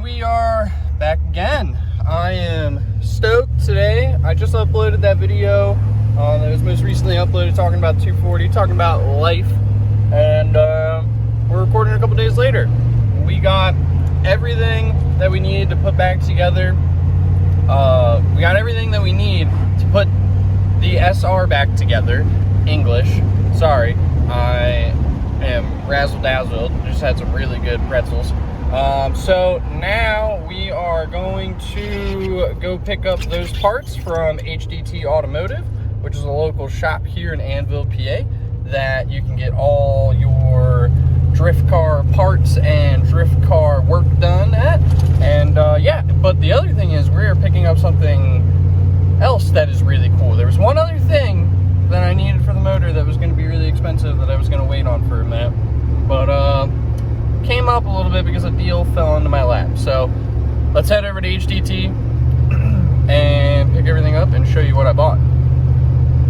we are back again. I am stoked today. I just uploaded that video that was most recently uploaded talking about 240, talking about life, and we're recording a couple days later. We got everything that we needed to put back together. We got everything that we need to put the SR back together. English, sorry, I am razzle-dazzled. Just had some really good pretzels. So now we are going to go pick up those parts from HDT Automotive, which is a local shop here in Annville, PA, that you can get all your drift car parts and drift car work done at. And yeah, but the other thing is we're picking up something else that is really cool. There was one other thing that I needed for the motor that was going to be really expensive that I was going to wait on for a minute, but came up a little bit because a deal fell into my lap. So let's head over to HDT and pick everything up and show you what I bought.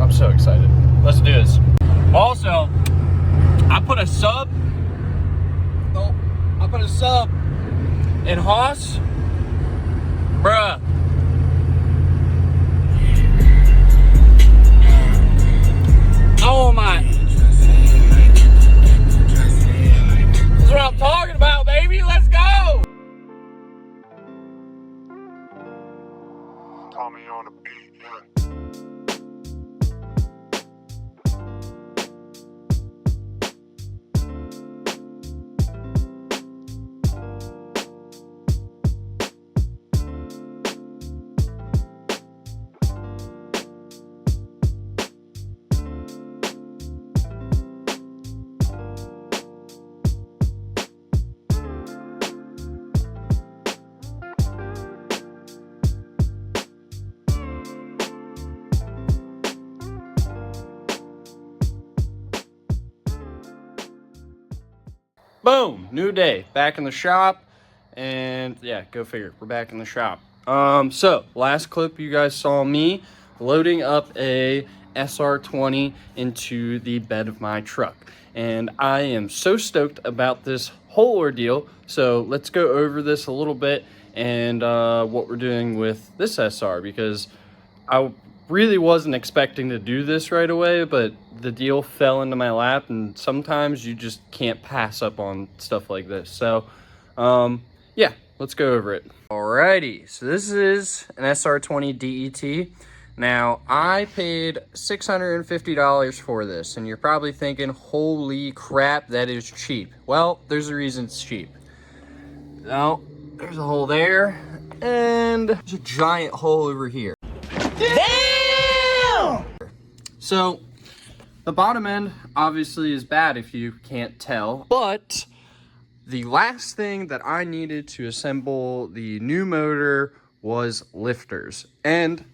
I'm so excited. Let's do this. Also, I put a sub in Haas, bruh. Oh my. This is what I'm talking about, baby. Let's go. Tommy on the beat, yeah. Boom, new day, back in the shop, and yeah, go figure, we're back in the shop. So last clip you guys saw me loading up a SR20 into the bed of my truck, and I am so stoked about this whole ordeal. So let's go over this a little bit and what we're doing with this SR, because I really wasn't expecting to do this right away, but the deal fell into my lap, and sometimes you just can't pass up on stuff like this. So yeah, let's go over it. Alrighty, so this is an SR20DET. Now I paid $650 for this, and you're probably thinking, holy crap, that is cheap. Well, there's a reason it's cheap. Now there's a hole there, and there's a giant hole over here. Damn! So the bottom end obviously is bad if you can't tell, but the last thing that I needed to assemble the new motor was lifters and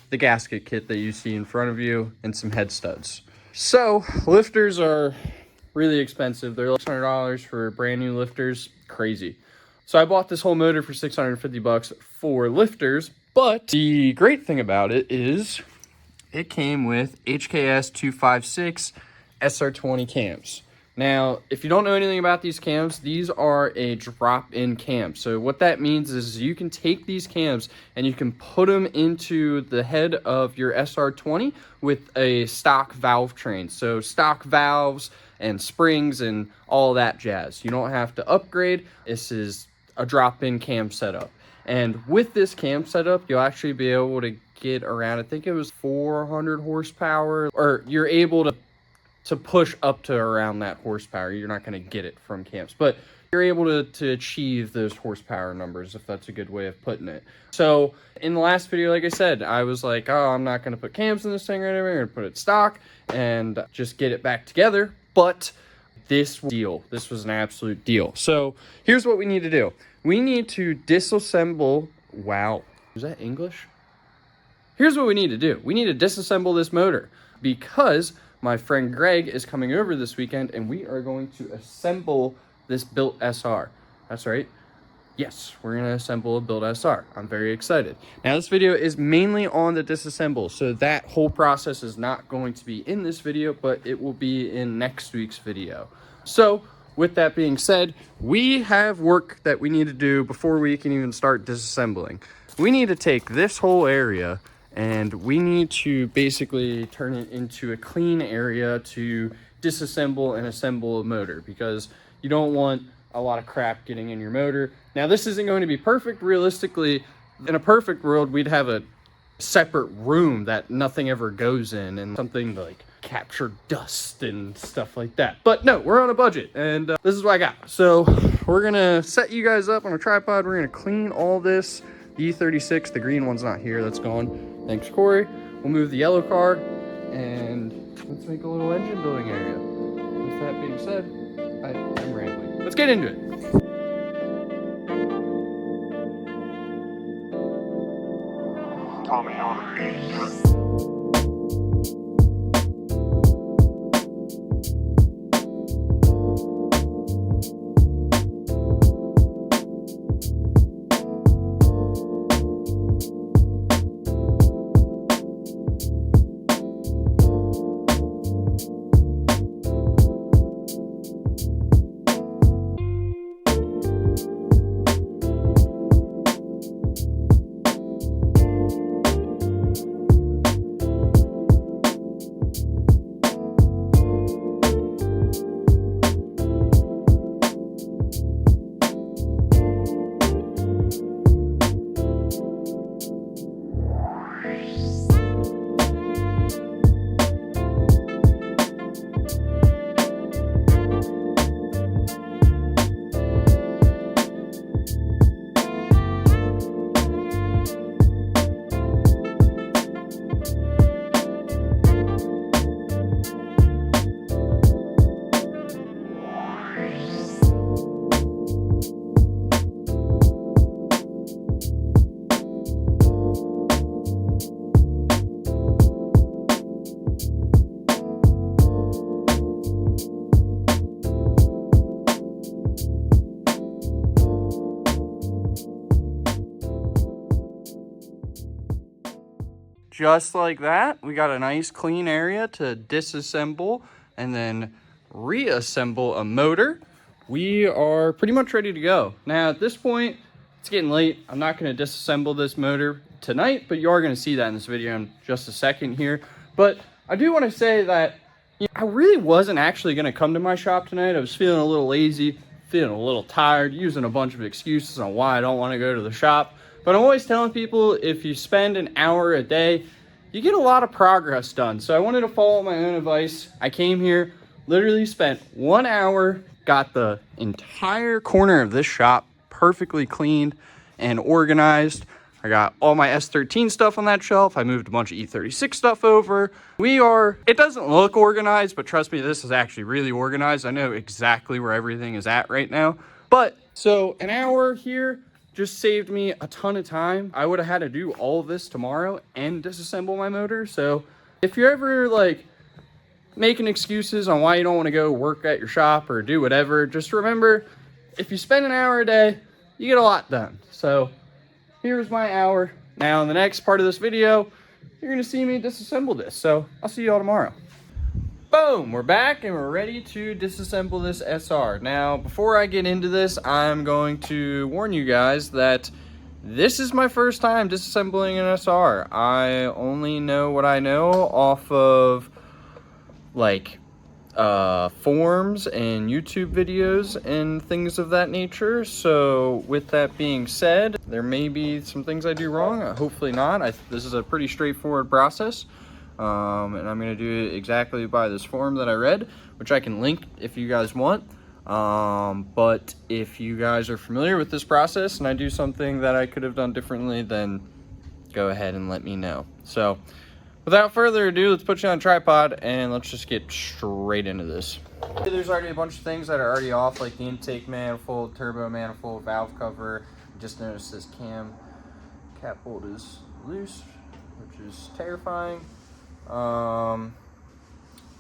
the gasket kit that you see in front of you and some head studs. So lifters are really expensive. They're like $600 for brand new lifters. Crazy. So I bought this whole motor for $650 for lifters. But the great thing about it is it came with HKS 256 SR20 cams. Now, if you don't know anything about these cams, these are a drop-in cam. So what that means is you can take these cams and you can put them into the head of your SR20 with a stock valve train. So stock valves and springs and all that jazz. You don't have to upgrade. This is a drop-in cam setup. And with this cam setup, you'll actually be able to get around, I think it was 400 horsepower, or you're able to push up to around that horsepower. You're not going to get it from cams, but you're able to achieve those horsepower numbers, if that's a good way of putting it. So in the last video, like I said, I was like, oh, I'm not going to put cams in this thing right away. I'm going to put it stock and just get it back together. But this was an absolute deal. So here's what we need to do. We need to disassemble, wow, is that English? Here's what we need to do. We need to disassemble this motor because my friend Greg is coming over this weekend and we are going to assemble this built SR. That's right. Yes, we're going to assemble a built SR. I'm very excited. Now this video is mainly on the disassemble, so that whole process is not going to be in this video, but it will be in next week's video. So with that being said, we have work that we need to do before we can even start disassembling. We need to take this whole area and we need to basically turn it into a clean area to disassemble and assemble a motor, because you don't want a lot of crap getting in your motor. Now, this isn't going to be perfect. Realistically, in a perfect world, we'd have a separate room that nothing ever goes in and something like capture dust and stuff like that. But no, we're on a budget, and this is what I got. So we're gonna set you guys up on a tripod. We're gonna clean all this. The E36, the green one's not here, that's gone. Thanks, Corey. We'll move the yellow car, and let's make a little engine building area. With that being said, I'm rambling. Let's get into it. Tommy on the beat. Just like that, we got a nice clean area to disassemble and then reassemble a motor. We are pretty much ready to go. Now at this point, it's getting late. I'm not going to disassemble this motor tonight, but you are going to see that in this video in just a second here. But I do want to say that I really wasn't actually going to come to my shop tonight. I was feeling a little lazy, feeling a little tired, using a bunch of excuses on why I don't want to go to the shop. But I'm always telling people, if you spend an hour a day, you get a lot of progress done. So I wanted to follow my own advice. I came here, literally spent 1 hour, got the entire corner of this shop perfectly cleaned and organized. I got all my S13 stuff on that shelf. I moved a bunch of E36 stuff over. It doesn't look organized, but trust me, this is actually really organized. I know exactly where everything is at right now. But so an hour here just saved me a ton of time. I would have had to do all of this tomorrow and disassemble my motor. So if you're ever like making excuses on why you don't want to go work at your shop or do whatever, just remember, if you spend an hour a day, you get a lot done. So here's my hour. Now in the next part of this video, you're gonna see me disassemble this. So I'll see you all tomorrow. Boom, we're back and we're ready to disassemble this SR. Now, before I get into this, I'm going to warn you guys that this is my first time disassembling an SR. I only know what I know off of like forums and YouTube videos and things of that nature. So with that being said, there may be some things I do wrong. Hopefully not. This is a pretty straightforward process. And I'm going to do it exactly by this form that I read, which I can link if you guys want. But if you guys are familiar with this process and I do something that I could have done differently, then go ahead and let me know. So without further ado, let's put you on a tripod and let's just get straight into this. There's already a bunch of things that are already off, like the intake manifold, turbo manifold, valve cover. Just noticed this cam cap bolt is loose, which is terrifying.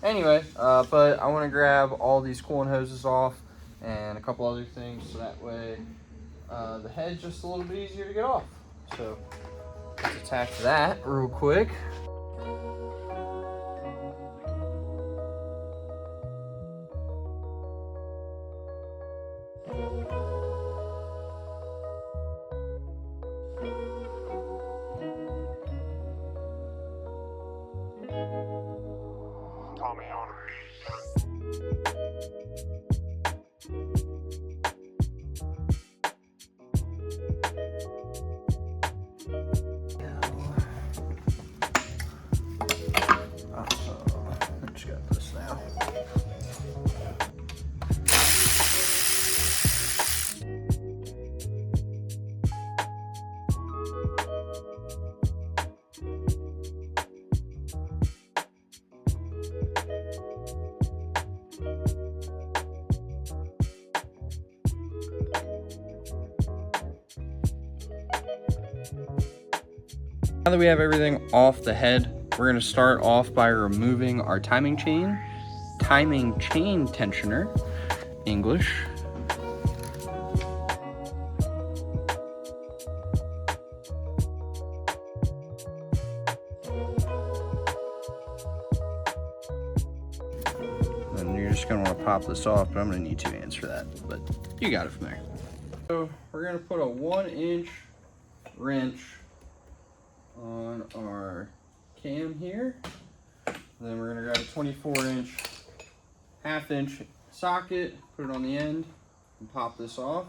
Anyway, but I want to grab all these coolant hoses off and a couple other things, so that way the head's just a little bit easier to get off. So let's attach that real quick. Now that we have everything off the head, we're going to start off by removing our timing chain tensioner, English. And you're just going to want to pop this off, but I'm going to need 2 hands for that, but you got it from there. So we're going to put a 1-inch wrench on our cam here. And then we're going to grab a 24-inch, 1/2-inch socket, put it on the end, and pop this off.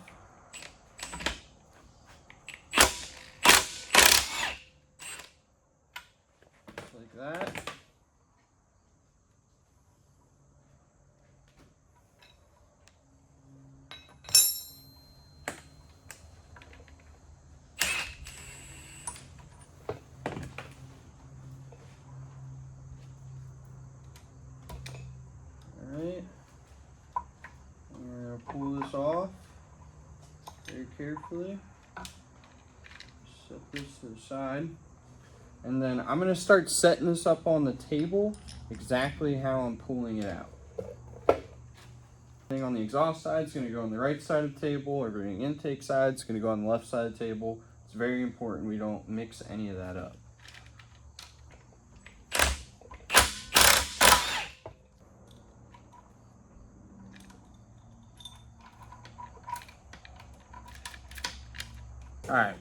Just like that. Alright. We're going to pull this off very carefully. Set this to the side. And then I'm going to start setting this up on the table exactly how I'm pulling it out. Everything on the exhaust side is going to go on the right side of the table. Everything intake side is going to go on the left side of the table. It's very important we don't mix any of that up. Alright,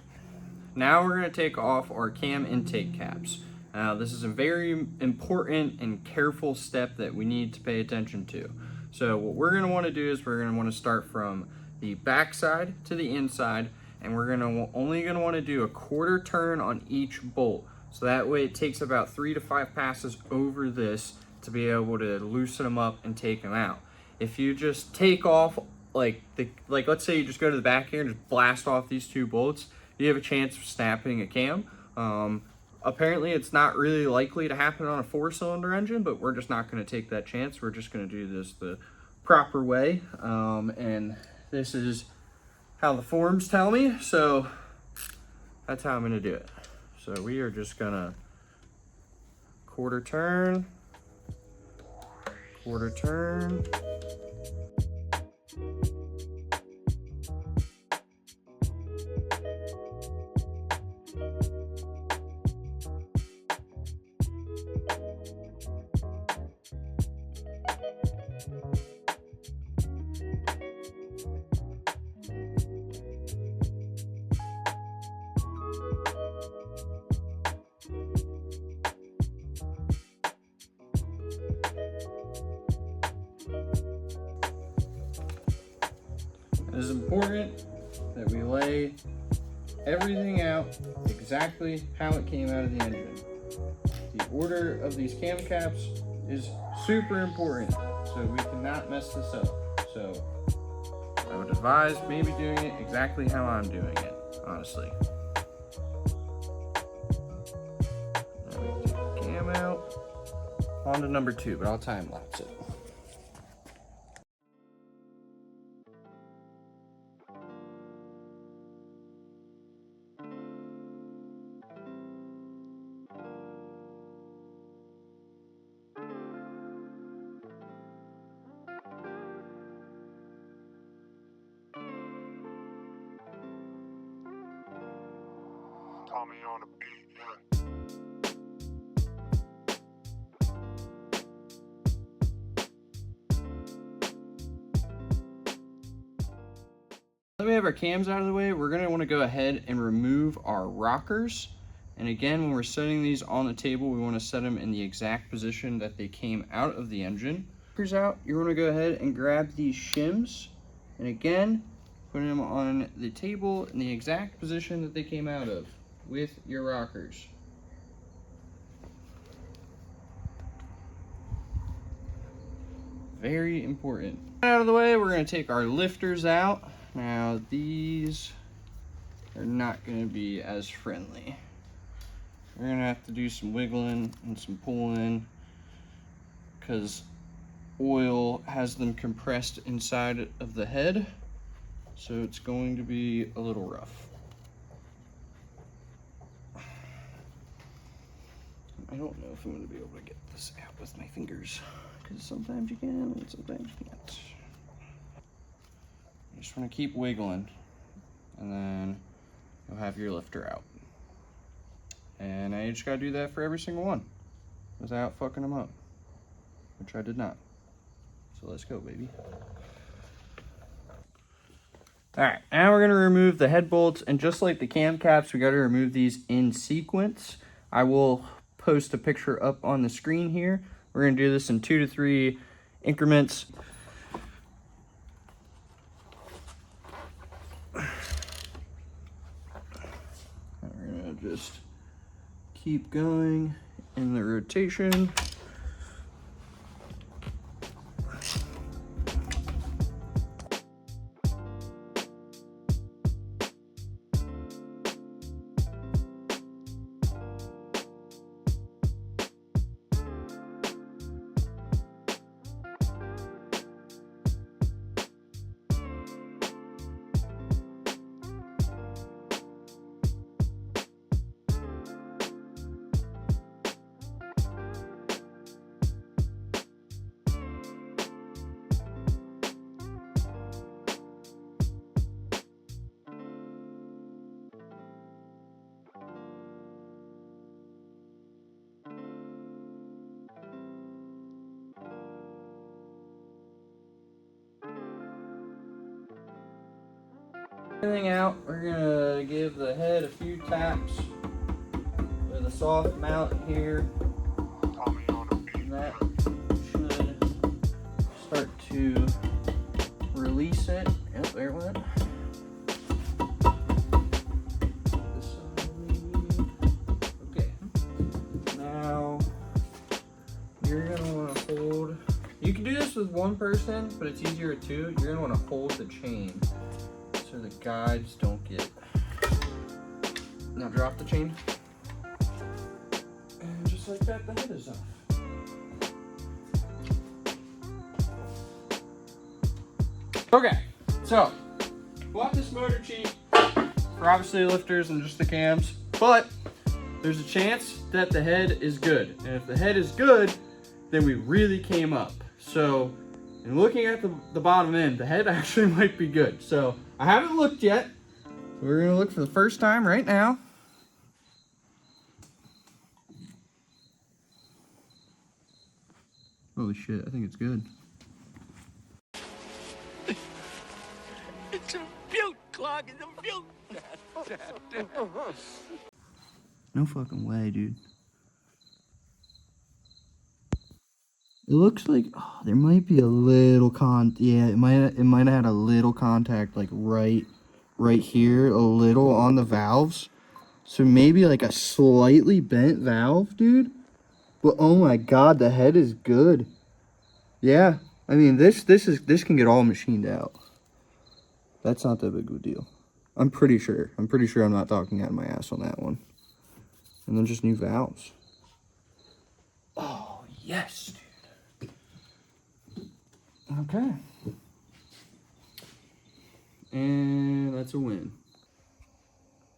now we're going to take off our cam intake caps. Now this is a very important and careful step that we need to pay attention to. So what we're going to want to do is we're going to want to start from the back side to the inside, and we're only going to want to do a 1/4 turn on each bolt. So that way it takes about 3 to 5 passes over this to be able to loosen them up and take them out. If you just take off like let's say you just go to the back here and just blast off these 2 bolts, you have a chance of snapping a cam. Apparently it's not really likely to happen on a 4-cylinder engine, but we're just not going to take that chance. We're just going to do this the proper way, and this is how the forms tell me, so that's how I'm going to do it. So we are just going to 1/4 turn, 1/4 turn. It is important that we lay everything out exactly how it came out of the engine. The order of these cam caps is super important, so we cannot mess this up. So I would advise maybe doing it exactly how I'm doing it, honestly. Now we take the cam out. On to number 2, but I'll time lapse it. Tommy on the beat, yeah. Now that we have our cams out of the way, we're going to want to go ahead and remove our rockers. And again, when we're setting these on the table, we want to set them in the exact position that they came out of the engine. Rockers out, you want to go ahead and grab these shims, and again, put them on the table in the exact position that they came out of with your rockers. Very important. Out of the way, we're going to take our lifters out. Now these are not going to be as friendly. We're going to have to do some wiggling and some pulling because oil has them compressed inside of the head, so it's going to be a little rough. I don't know if I'm going to be able to get this out with my fingers, because sometimes you can and sometimes you can't. You just want to keep wiggling, and then you'll have your lifter out. And now you just got to do that for every single one without fucking them up, which I did not. So let's go, baby. Alright, now we're going to remove the head bolts, and just like the cam caps, we got to remove these in sequence. I will post a picture up on the screen here. We're going to do this in 2 to 3 increments. And we're going to just keep going in the rotation. Everything out, we're gonna give the head a few taps with a soft mallet here, Tommy on the beat. and that should start to release it. Yep, there it went. This side, maybe. Okay. Now you're gonna want to hold. You can do this with one person, but it's easier with two. You're gonna want to hold the chain so the guides don't get. Now drop the chain. And just like that, the head is off. Okay, so bought this motor cheap for obviously lifters and just the cams, but there's a chance that the head is good. And if the head is good, then we really came up. So in looking at the bottom end, the head actually might be good. So I haven't looked yet. So we're gonna look for the first time right now. Holy shit, I think it's good. It's a beaut, Clog. It's a beaut. No fucking way, dude. It looks like there might be a little yeah, it might have had a little contact like right here, a little on the valves. So maybe like a slightly bent valve, dude. But oh my god, the head is good. Yeah. I mean this can get all machined out. That's not that big of a deal. I'm pretty sure I'm not talking out of my ass on that one. And then just new valves. Oh yes, dude. Okay. And that's a win.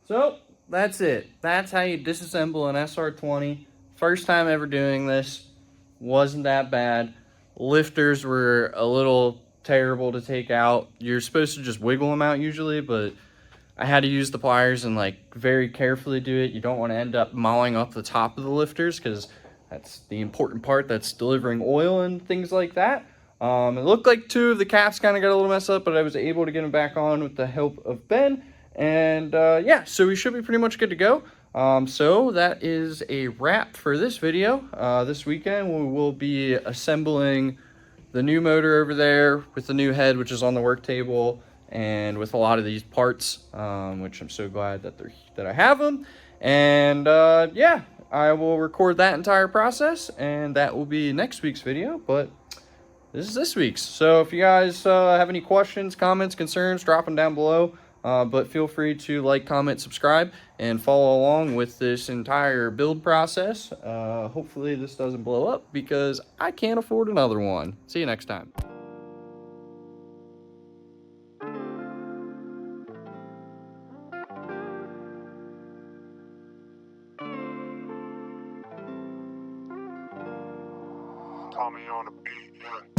So, that's it. That's how you disassemble an SR20. First time ever doing this. Wasn't that bad. Lifters were a little terrible to take out. You're supposed to just wiggle them out usually, but I had to use the pliers and like very carefully do it. You don't want to end up mauling up the top of the lifters because that's the important part that's delivering oil and things like that. It looked like two of the caps kind of got a little messed up, but I was able to get them back on with the help of Ben. And yeah, so we should be pretty much good to go. So that is a wrap for this video. This weekend we will be assembling the new motor over there with the new head, which is on the work table, and with a lot of these parts, which I'm so glad that I have them. And yeah, I will record that entire process, and that will be next week's video, but this is this week's. So if you guys have any questions, comments, concerns, drop them down below. But feel free to like, comment, subscribe, and follow along with this entire build process. Hopefully this doesn't blow up because I can't afford another one. See you next time. Tommy on the beat, yeah.